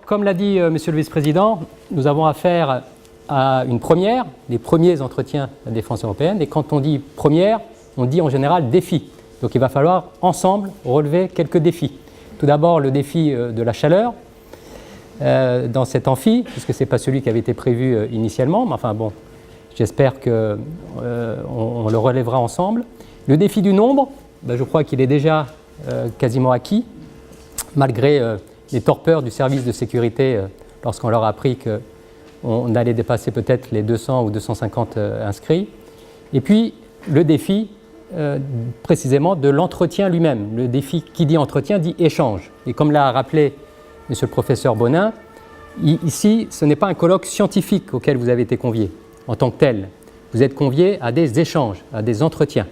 comme l'a dit Monsieur le Vice-président, nous avons affaire à une première, les premiers entretiens de la défense européenne. Et quand on dit première, on dit en général défi. Donc il va falloir ensemble relever quelques défis. Tout d'abord, le défi de la chaleur dans cet amphi, puisque ce n'est pas celui qui avait été prévu initialement. Mais enfin bon, j'espère qu'on le relèvera ensemble. Le défi du nombre, je crois qu'il est déjà quasiment acquis, malgré les torpeurs du service de sécurité lorsqu'on leur a appris qu'on allait dépasser peut-être les 200 ou 250 inscrits. Et puis le défi précisément de l'entretien lui-même. Le défi qui dit entretien dit échange. Et comme l'a rappelé Monsieur le professeur Bonin, ici ce n'est pas un colloque scientifique auquel vous avez été convié en tant que tel. Vous êtes convié à des échanges, à des entretiens.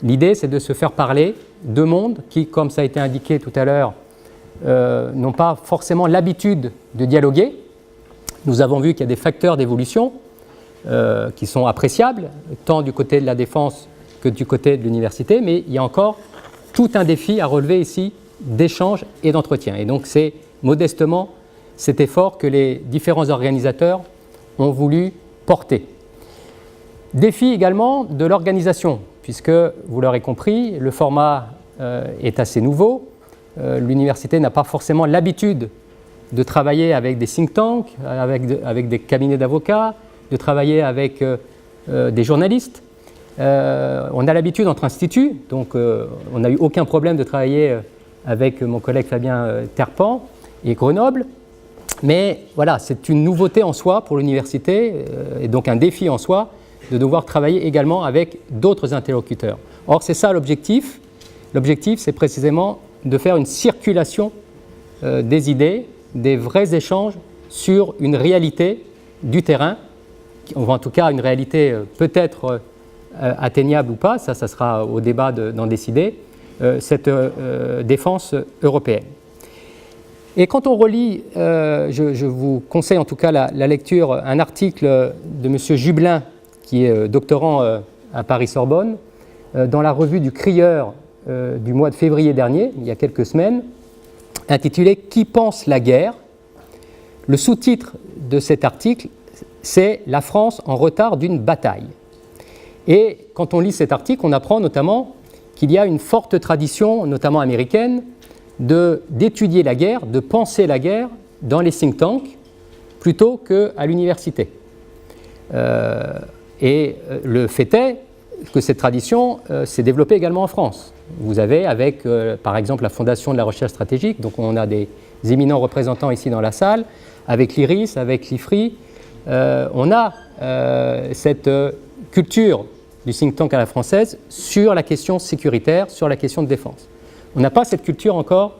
L'idée c'est de se faire parler deux mondes qui, comme ça a été indiqué tout à l'heure, n'ont pas forcément l'habitude de dialoguer. Nous avons vu qu'il y a des facteurs d'évolution qui sont appréciables, tant du côté de la défense que du côté de l'université, mais il y a encore tout un défi à relever ici d'échange et d'entretien. Et donc c'est modestement cet effort que les différents organisateurs ont voulu porter. Défi également de l'organisation, puisque vous l'aurez compris, le format est assez nouveau. L'université n'a pas forcément l'habitude de travailler avec des think tanks, avec des cabinets d'avocats, de travailler avec des journalistes. On a l'habitude entre instituts, donc on n'a eu aucun problème de travailler avec mon collègue Fabien Terpan et Grenoble. Mais voilà, c'est une nouveauté en soi pour l'université et donc un défi en soi de devoir travailler également avec d'autres interlocuteurs. Or, c'est ça l'objectif. L'objectif, c'est précisément de faire une circulation des idées, des vrais échanges sur une réalité du terrain, en tout cas une réalité peut-être atteignable ou pas, ça sera au débat d'en décider, cette défense européenne. Et quand on relit, je vous conseille en tout cas la lecture, un article de M. Jubelin, qui est doctorant à Paris-Sorbonne, dans la revue du Crieur du mois de février dernier, il y a quelques semaines, intitulé « Qui pense la guerre ?». Le sous-titre de cet article, c'est « La France en retard d'une bataille ». Et quand on lit cet article, on apprend notamment qu'il y a une forte tradition, notamment américaine, d'étudier la guerre, de penser la guerre dans les think tanks plutôt qu'à l'université. Et le fait est que cette tradition s'est développée également en France. Vous avez avec, par exemple, la Fondation de la recherche stratégique, donc on a des éminents représentants ici dans la salle, avec l'IRIS, avec l'IFRI, on a cette culture du think tank à la française sur la question sécuritaire, sur la question de défense. On n'a pas cette culture encore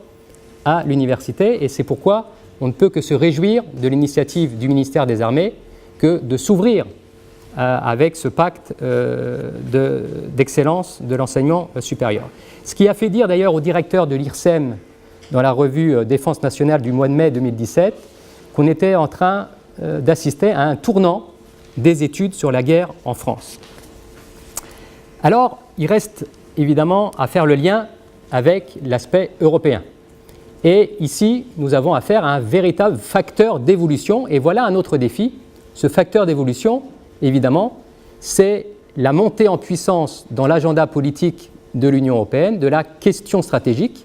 à l'université et c'est pourquoi on ne peut que se réjouir de l'initiative du ministère des Armées que de s'ouvrir avec ce pacte d'excellence de l'enseignement supérieur. Ce qui a fait dire d'ailleurs au directeur de l'IRSEM dans la revue Défense nationale du mois de mai 2017 qu'on était en train d'assister à un tournant des études sur la guerre en France. Alors, il reste évidemment à faire le lien avec l'aspect européen. Et ici, nous avons affaire à un véritable facteur d'évolution. Et voilà un autre défi. Ce facteur d'évolution, évidemment, c'est la montée en puissance dans l'agenda politique de l'Union européenne de la question stratégique,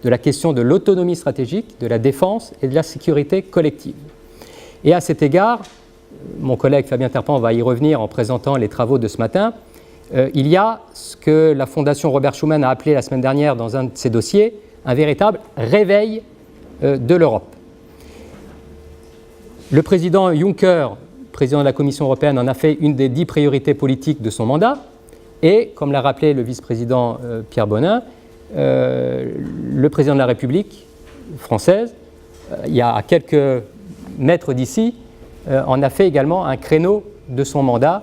de la question de l'autonomie stratégique, de la défense et de la sécurité collective. Et à cet égard, mon collègue Fabien Terpan va y revenir en présentant les travaux de ce matin, il y a ce que la Fondation Robert Schuman a appelé la semaine dernière dans un de ses dossiers un véritable réveil de l'Europe. Le président Juncker, président de la Commission européenne, en a fait une des 10 priorités politiques de son mandat et, comme l'a rappelé le vice-président Pierre Bonin, le président de la République française, il y a à quelques mètres d'ici, en a fait également un créneau de son mandat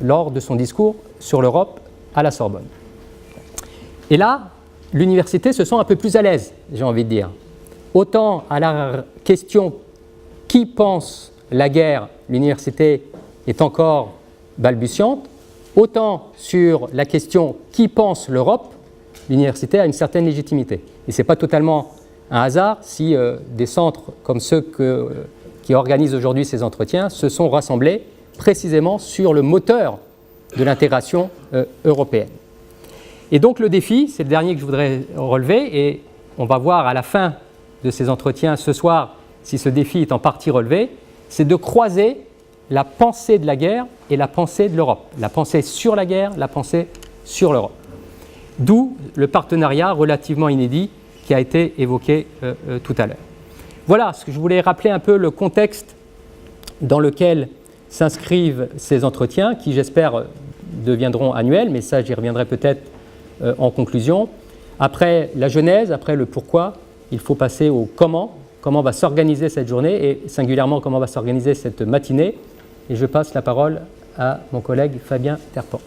lors de son discours sur l'Europe à la Sorbonne. Et là, l'université se sent un peu plus à l'aise, j'ai envie de dire. Autant à la question qui pense la guerre, l'université est encore balbutiante, autant sur la question qui pense l'Europe, l'université a une certaine légitimité. Et ce n'est pas totalement un hasard si des centres comme ceux qui organisent aujourd'hui ces entretiens se sont rassemblés précisément sur le moteur de l'intégration européenne. Et donc le défi, c'est le dernier que je voudrais relever, et on va voir à la fin de ces entretiens ce soir si ce défi est en partie relevé, c'est de croiser la pensée de la guerre et la pensée de l'Europe, la pensée sur la guerre, la pensée sur l'Europe. D'où le partenariat relativement inédit qui a été évoqué tout à l'heure. Voilà ce que je voulais rappeler un peu le contexte dans lequel s'inscrivent ces entretiens qui, j'espère, deviendront annuels, mais ça, j'y reviendrai peut-être en conclusion. Après la genèse, après le pourquoi, il faut passer au comment va s'organiser cette journée et singulièrement comment va s'organiser cette matinée. Et je passe la parole à mon collègue Fabien Terpan.